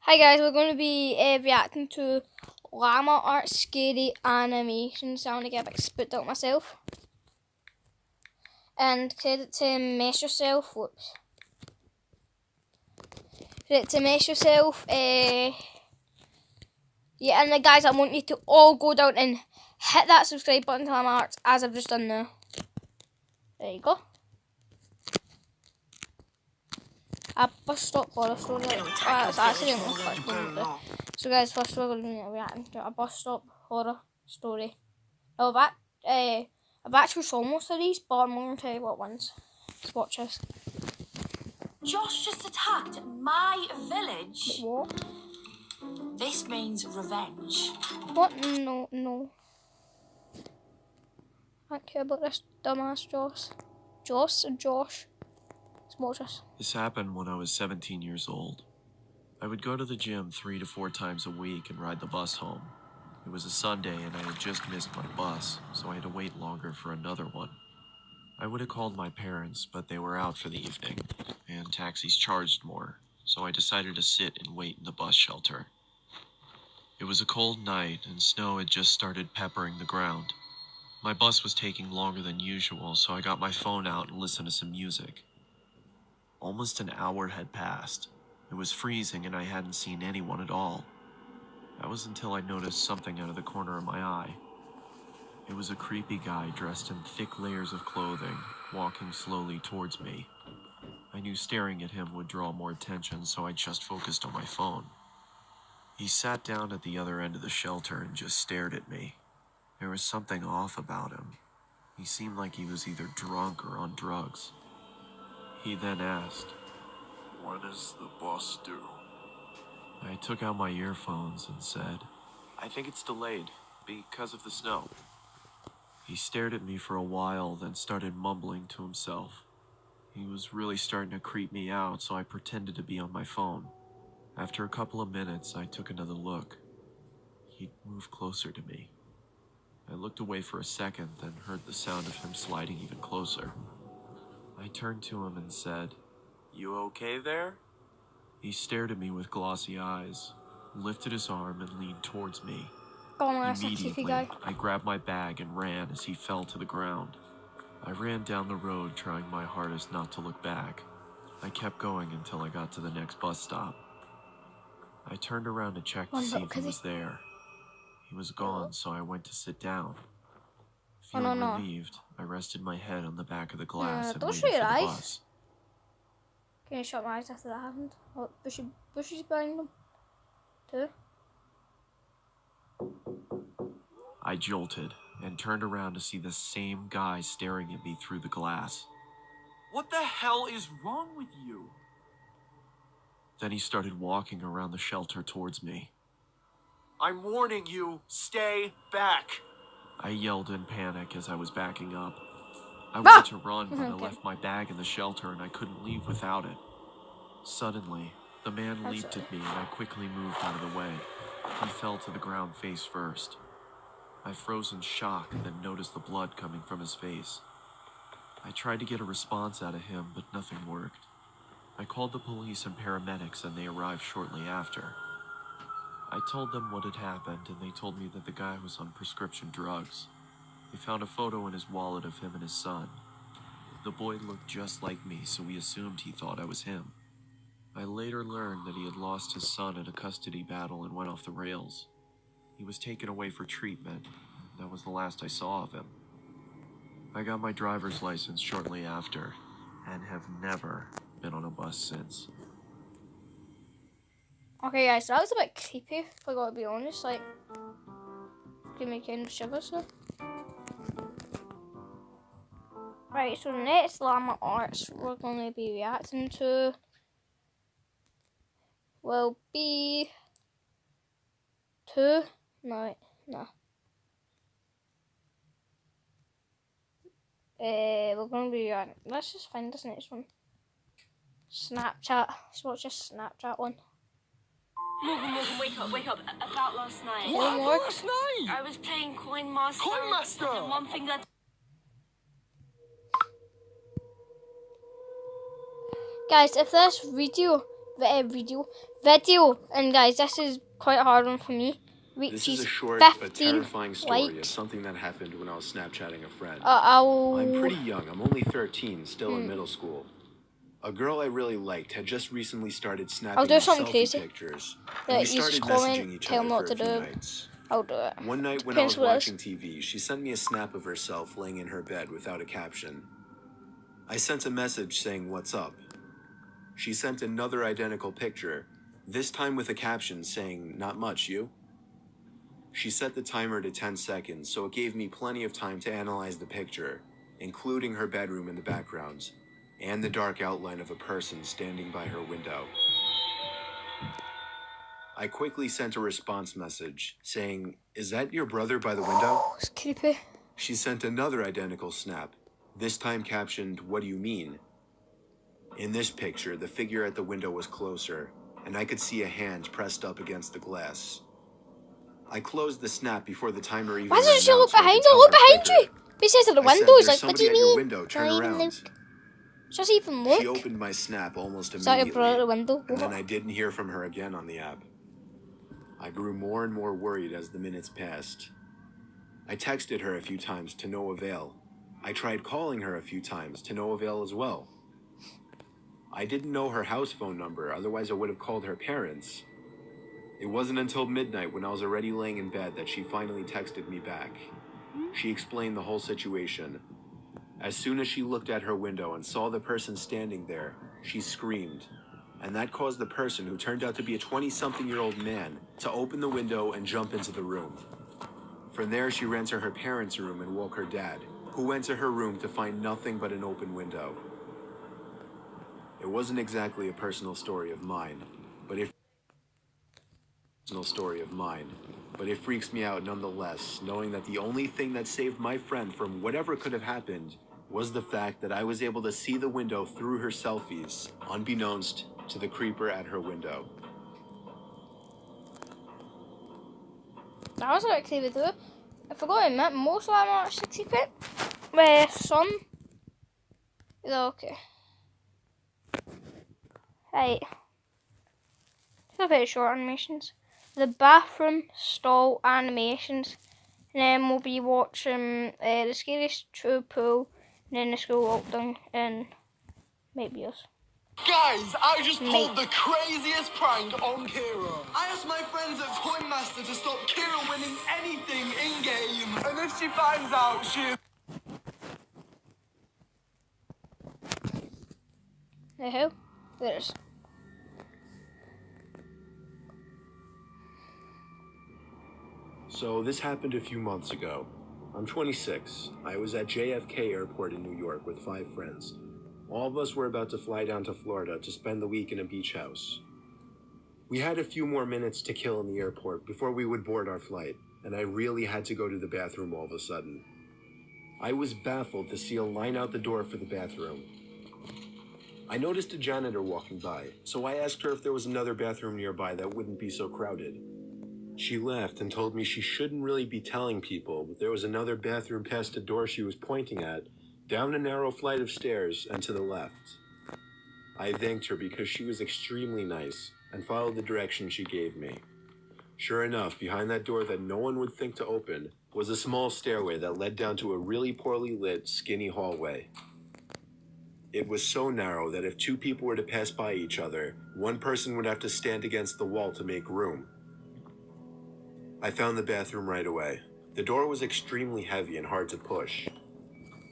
Hi guys, we're going to be reacting to llama art scary animation, so I'm going to get a bit spooked out myself. And credit to Mess Yourself, whoops. Credit to Mess Yourself, yeah, and guys, I want you to all go down and hit that subscribe button to llama arts, as I've just done now. There you go. A bus stop horror story. That's actually the most much fun to do. So guys, first we're going to be reacting to a bus stop horror story. Oh, I've actually saw most of these, but I'm going to tell you what ones. Let's watch this. Josh just attacked my village. Wait, what? This means revenge. What? No. I don't care about this dumbass Josh. Josh. Let's watch this. This happened when I was 17 years old. I would go to the gym 3 to 4 times a week and ride the bus home. It was a Sunday and I had just missed my bus, so I had to wait longer for another one. I would have called my parents, but they were out for the evening, and taxis charged more, so I decided to sit and wait in the bus shelter. It was a cold night and snow had just started peppering the ground. My bus was taking longer than usual, so I got my phone out and listened to some music. Almost an hour had passed. It was freezing and I hadn't seen anyone at all. That was until I noticed something out of the corner of my eye. It was a creepy guy dressed in thick layers of clothing, walking slowly towards me. I knew staring at him would draw more attention, so I just focused on my phone. He sat down at the other end of the shelter and just stared at me. There was something off about him. He seemed like he was either drunk or on drugs. He then asked, "When is the bus due?" I took out my earphones and said, "I think it's delayed because of the snow." He stared at me for a while, then started mumbling to himself. He was really starting to creep me out, so I pretended to be on my phone. After a couple of minutes, I took another look. He'd moved closer to me. I looked away for a second, then heard the sound of him sliding even closer. I turned to him and said, "You okay there?" He stared at me with glossy eyes, lifted his arm and leaned towards me. Oh my, that's a creepy Immediately, guy. I grabbed my bag and ran as he fell to the ground. I ran down the road, trying my hardest not to look back. I kept going until I got to the next bus stop. I turned around to check to see if he was there. He was gone, so I went to sit down. Feeling relieved, I rested my head on the back of the glass and waited for the bus. Can you shut my eyes after that happened? Oh, bushes behind them. Too. I jolted and turned around to see the same guy staring at me through the glass. "What the hell is wrong with you?" Then he started walking around the shelter towards me. "I'm warning you, stay back." I yelled in panic as I was backing up. I wanted to run, but I left my bag in the shelter and I couldn't leave without it. Suddenly, the man leaped at me and I quickly moved out of the way. He fell to the ground face first. I froze in shock and then noticed the blood coming from his face. I tried to get a response out of him, but nothing worked. I called the police and paramedics and they arrived shortly after. I told them what had happened and they told me that the guy was on prescription drugs. They found a photo in his wallet of him and his son. The boy looked just like me, so we assumed he thought I was him. I later learned that he had lost his son in a custody battle and went off the rails. He was taken away for treatment. That was the last I saw of him. I got my driver's license shortly after and have never been on a bus since. Okay guys, that was a bit creepy, if I gotta be honest, like, give me kind of shivers now. Right, so the next llama arts we're going to be reacting to will be we're going to be reacting, let's just find this next one. Snapchat, let's watch this Snapchat one. Morgan, wake up. About last night. What? Last night? I was playing Coin Master. Coin Master! And one thing that... Guys, if this video video, and guys, this is quite a hard one for me. This is a short but 15 terrifying story of likes. something that happened when I was Snapchatting a friend. I'll... I'm pretty young. I'm only 13, still in middle school. A girl I really liked had just recently started snapping I'll do something selfie crazy. pictures. That And we you started just comment, messaging each tell other me what for to a few do. nights. I'll do it. One night when I was Depends what it watching TV, she sent me a snap of herself laying in her bed without a caption. I sent a message saying, "What's up?" She sent another identical picture, this time with a caption saying, "Not much, you?" She set the timer to 10 seconds, so it gave me plenty of time to analyze the picture, including her bedroom in the background, and the dark outline of a person standing by her window. I quickly sent a response message saying, "Is that your brother by the window?" It's creepy. She sent another identical snap, this time captioned, "What do you mean?" In this picture, the figure at the window was closer, and I could see a hand pressed up against the glass. I closed the snap before the timer even Why ran doesn't she out, look so I could behind you? tell Look her behind quicker. you! He says at the I said, window, he's "There's like, what do somebody you at your mean? window, turn Don't even around." look. Just even look. She opened my snap almost Is that your brother at the immediately, window? and then I didn't hear from her again on the app. I grew more and more worried as the minutes passed. I texted her a few times to no avail. I tried calling her a few times to no avail as well. I didn't know her house phone number, otherwise I would have called her parents. It wasn't until midnight when I was already laying in bed that she finally texted me back. She explained the whole situation. As soon as she looked at her window and saw the person standing there, she screamed. And that caused the person, who turned out to be a 20-something-year-old man, to open the window and jump into the room. From there, she ran to her parents' room and woke her dad, who went to her room to find nothing but an open window. It wasn't exactly a personal story of mine, but it freaks me out nonetheless, knowing that the only thing that saved my friend from whatever could have happened was the fact that I was able to see the window through her selfies, unbeknownst to the creeper at her window. That was a bit creepy too. I forgot to admit, most of them are 60-bit. Where some... Okay. Right. These are very short animations. The bathroom stall animations. And then we'll be watching the scariest true pool, and then the school lockdown, and maybe us. Guys, I just pulled the craziest prank on Kira. I asked my friends at Coin Master to stop Kira winning anything in-game. And if she finds out, she... The hell? There's... So this happened a few months ago. I'm 26. I was at JFK Airport in New York with 5 friends. All of us were about to fly down to Florida to spend the week in a beach house. We had a few more minutes to kill in the airport before we would board our flight, and I really had to go to the bathroom all of a sudden. I was baffled to see a line out the door for the bathroom. I noticed a janitor walking by, so I asked her if there was another bathroom nearby that wouldn't be so crowded. She laughed and told me she shouldn't really be telling people, but there was another bathroom past the door she was pointing at, down a narrow flight of stairs and to the left. I thanked her because she was extremely nice and followed the direction she gave me. Sure enough, behind that door that no one would think to open was a small stairway that led down to a really poorly lit, skinny hallway. It was so narrow that if 2 people were to pass by each other, one person would have to stand against the wall to make room. I found the bathroom right away. The door was extremely heavy and hard to push.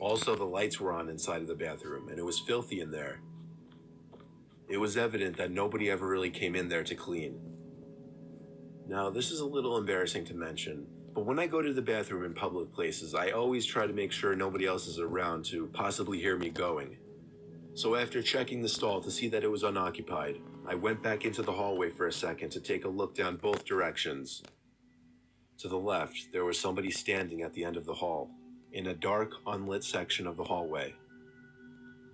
Also, the lights were on inside of the bathroom, and it was filthy in there. It was evident that nobody ever really came in there to clean. Now, this is a little embarrassing to mention, but when I go to the bathroom in public places, I always try to make sure nobody else is around to possibly hear me going. So after checking the stall to see that it was unoccupied, I went back into the hallway for a second to take a look down both directions. To the left, there was somebody standing at the end of the hall, in a dark, unlit section of the hallway.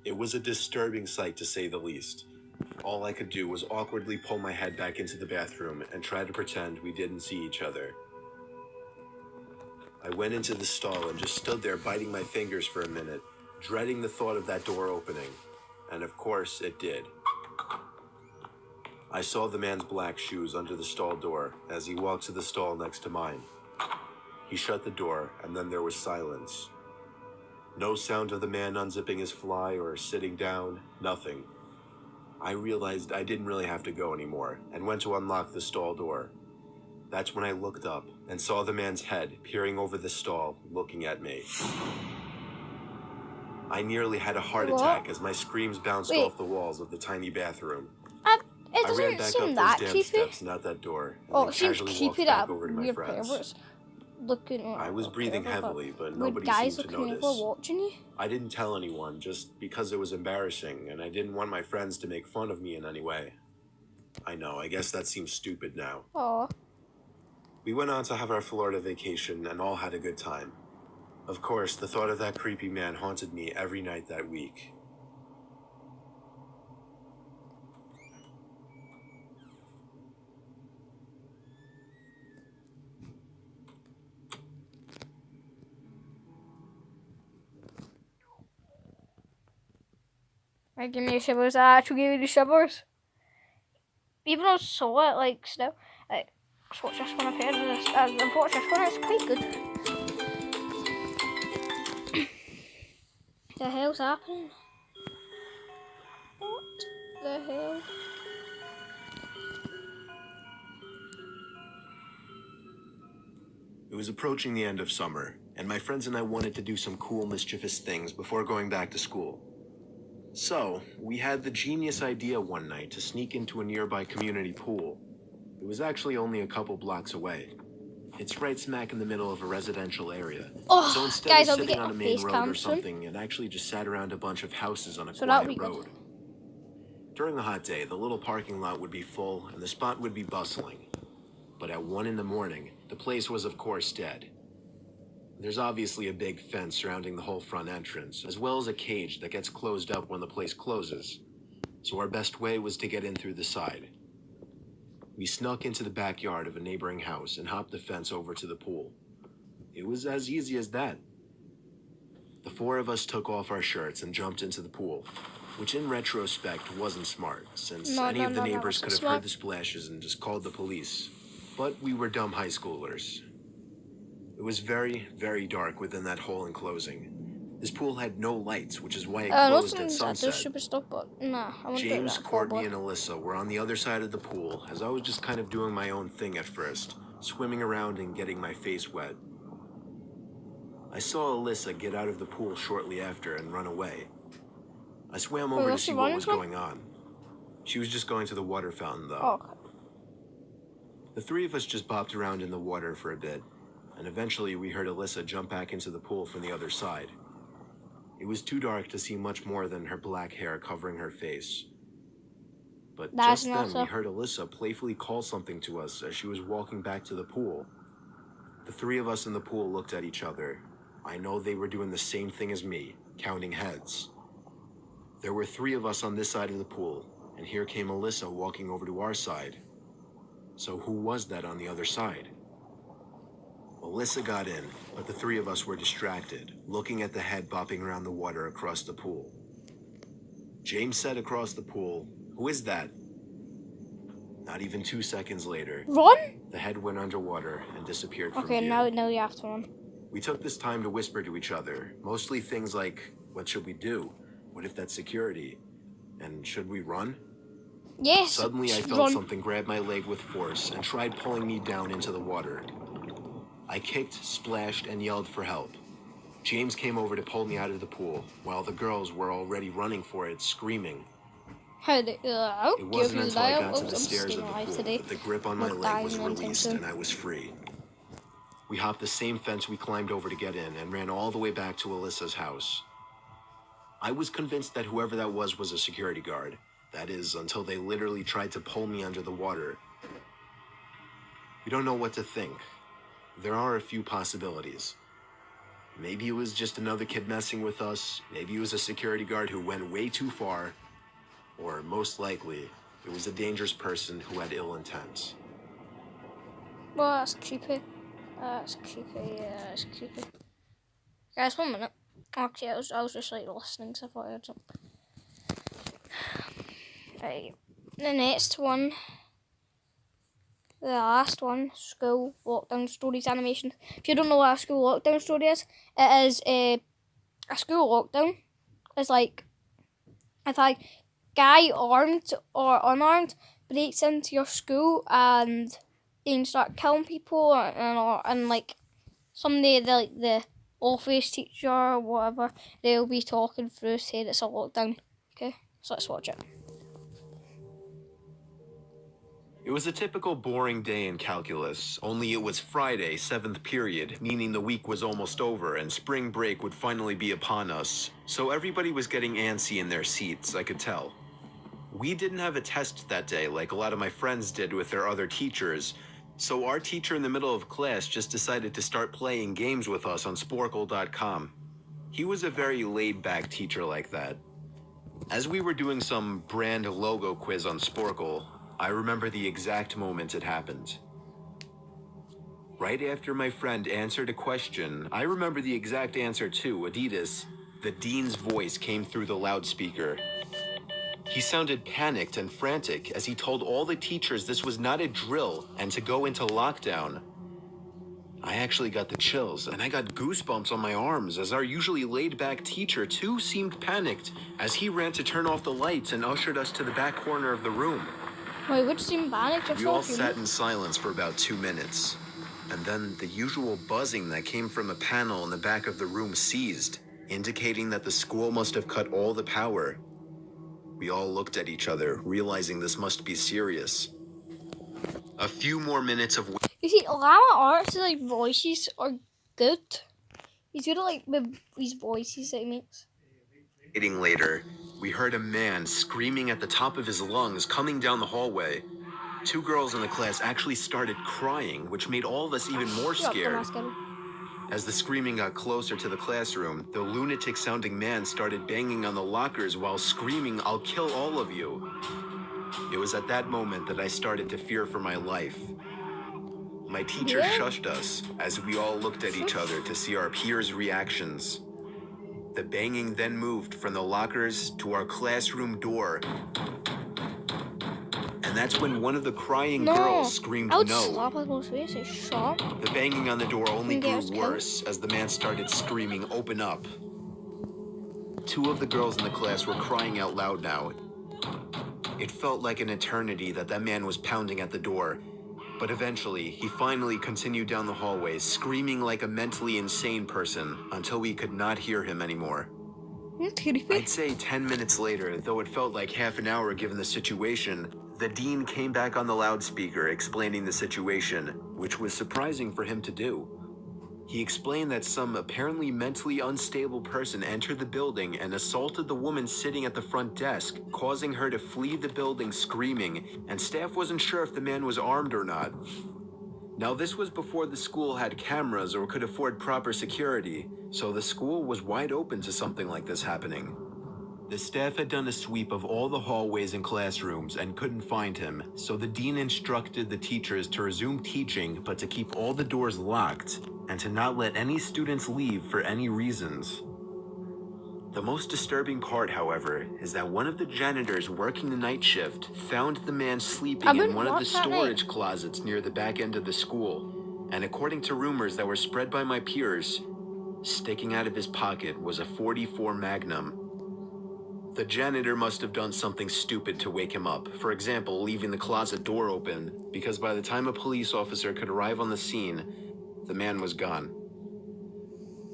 It was a disturbing sight, to say the least. All I could do was awkwardly pull my head back into the bathroom and try to pretend we didn't see each other. I went into the stall and just stood there biting my fingers for a minute, dreading the thought of that door opening. And of course, it did. I saw the man's black shoes under the stall door as he walked to the stall next to mine. He shut the door, and then there was silence. No sound of the man unzipping his fly or sitting down, nothing. I realized I didn't really have to go anymore, and went to unlock the stall door. That's when I looked up and saw the man's head peering over the stall, looking at me. I nearly had a heart attack as my screams bounced off the walls of the tiny bathroom. It I ran doesn't back seem up that those damn creepy. steps and out that door, and Oh, then it seems casually creepy walked that back over to my your friends. parents looking. I was breathing heavily, but nobody guys seemed to looking notice. over watching you. I didn't tell anyone just because it was embarrassing, and I didn't want my friends to make fun of me in any way. I know, I guess that seems stupid now. Oh, We went on to have our Florida vacation and all had a good time. Of course, the thought of that creepy man haunted me every night that week. like give me the shivers. I actually give you the shivers. Even though I saw it, like still, like just watch this one. I've heard of this. I've watched this one. It's quite good. The hell's happening? What the hell? It was approaching the end of summer, and my friends and I wanted to do some cool, mischievous things before going back to school. So, we had the genius idea one night to sneak into a nearby community pool. It was actually only a couple blocks away. It's right smack in the middle of a residential area. Oh, So instead guys, of I'll be sitting getting on a a main face road cam or soon. something, it actually just sat around a bunch of houses on a So that'll quiet be good. road. During a hot day, the little parking lot would be full and the spot would be bustling. But at 1 in the morning, the place was of course dead. There's obviously a big fence surrounding the whole front entrance, as well as a cage that gets closed up when the place closes. So our best way was to get in through the side. We snuck into the backyard of a neighboring house and hopped the fence over to the pool. It was as easy as that. The four of us took off our shirts and jumped into the pool, which in retrospect wasn't smart, since any of the neighbors could have heard the splashes and just called the police. But we were dumb high schoolers. It was very, very dark within that whole enclosing. This pool had no lights, which is why it closed at sunset. Super stuff, but nah, I won't do James, that. Courtney, and Alyssa were on the other side of the pool, as I was just kind of doing my own thing at first, swimming around and getting my face wet. I saw Alyssa get out of the pool shortly after and run away. I swam over to see what was going on. She was just going to the water fountain, though. Oh, okay. The three of us just bopped around in the water for a bit, and eventually we heard Alyssa jump back into the pool from the other side. It was too dark to see much more than her black hair covering her face. But just then, we heard Alyssa playfully call something to us as she was walking back to the pool. The three of us in the pool looked at each other. I know they were doing the same thing as me, counting heads. There were 3 of us on this side of the pool, and here came Alyssa walking over to our side. So who was that on the other side? Alyssa got in, but the 3 of us were distracted, looking at the head bopping around the water across the pool. James said across the pool, "Who is that?" Not even 2 seconds later, Run? the head went underwater and disappeared from Okay, view. now you have to run. We took this time to whisper to each other, mostly things like, what should we do? What if that's security? And should we run? Yes. Suddenly I felt something grab my leg with force and tried pulling me down into the water. I kicked, splashed, and yelled for help. James came over to pull me out of the pool, while the girls were already running for it, screaming. It wasn't until I got to the stairs of the pool that the grip on my leg was released and I was free. We hopped the same fence we climbed over to get in and ran all the way back to Alyssa's house. I was convinced that whoever that was a security guard. That is, until they literally tried to pull me under the water. We don't know what to think. There are a few possibilities. Maybe it was just another kid messing with us. Maybe it was a security guard who went way too far. Or most likely, it was a dangerous person who had ill intent. Well, that's creepy. That's creepy, yeah, that's creepy. Guys, 1 minute. Okay, I was just like listening, so I thought I heard something. Right. the next one, the last one, school lockdown stories animation. If you don't know what a school lockdown story is, it is a school lockdown. It's like if a guy armed or unarmed breaks into your school and then start killing people and like someday the office teacher or whatever, they'll be talking through saying it's a lockdown. Okay, so let's watch it. It was a typical boring day in calculus, only it was Friday, 7th period, meaning the week was almost over and spring break would finally be upon us. So everybody was getting antsy in their seats, I could tell. We didn't have a test that day like a lot of my friends did with their other teachers, so our teacher in the middle of class just decided to start playing games with us on Sporkle.com. He was a very laid-back teacher like that. As we were doing some brand logo quiz on Sporkle, I remember the exact moment it happened. Right after my friend answered a question, I remember the exact answer too, Adidas. The dean's voice came through the loudspeaker. He sounded panicked and frantic as he told all the teachers this was not a drill and to go into lockdown. I actually got the chills, and I got goosebumps on my arms as our usually laid-back teacher too seemed panicked as he ran to turn off the lights and ushered us to the back corner of the room. Wait, which seemed panicked? We all sat in silence for about 2 minutes, and then the usual buzzing that came from a panel in the back of the room ceased, indicating that the school must have cut all the power. We all looked at each other, realizing this must be serious. A few more minutes of You see, Llama Arts' like voices are good. He's good at like his voices that he makes. waiting later, we heard a man screaming at the top of his lungs coming down the hallway. 2 girls in the class actually started crying, which made all of us even more scared. As the screaming got closer to the classroom, the lunatic-sounding man started banging on the lockers while screaming, "I'll kill all of you." It was at that moment that I started to fear for my life. My teacher shushed us as we all looked at each other to see our peers' reactions. The banging then moved from the lockers to our classroom door. And that's when one of the crying girls screamed I would no. slap his most face. Shut. The banging on the door only grew worse as the man started screaming, "Open up." 2 of the girls in the class were crying out loud now. It felt like an eternity that man was pounding at the door. But eventually, he finally continued down the hallway, screaming like a mentally insane person until we could not hear him anymore. I'd say 10 minutes later, though it felt like half an hour given the situation, the dean came back on the loudspeaker explaining the situation, which was surprising for him to do. He explained that some apparently mentally unstable person entered the building and assaulted the woman sitting at the front desk, causing her to flee the building screaming, and staff wasn't sure if the man was armed or not. Now, this was before the school had cameras or could afford proper security, so the school was wide open to something like this happening. The staff had done a sweep of all the hallways and classrooms and couldn't find him, so the dean instructed the teachers to resume teaching but to keep all the doors locked and to not let any students leave for any reasons. The most disturbing part, however, is that one of the janitors working the night shift found the man sleeping in one of the storage closets near the back end of the school, and according to rumors that were spread by my peers, sticking out of his pocket was a .44 Magnum. The janitor must have done something stupid to wake him up, for example, leaving the closet door open, because by the time a police officer could arrive on the scene, the man was gone.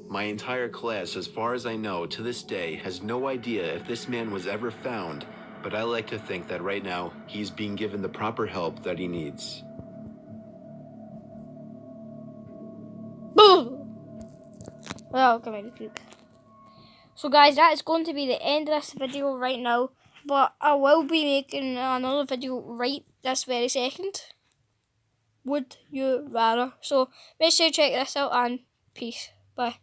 My entire class, as far as I know, to this day, has no idea if this man was ever found, but I like to think that right now, he's being given the proper help that he needs. Boom! Well, come on, poop. So guys, that is going to be the end of this video right now, but I will be making another video right this very second. Would you rather? So make sure to check this out and peace. Bye.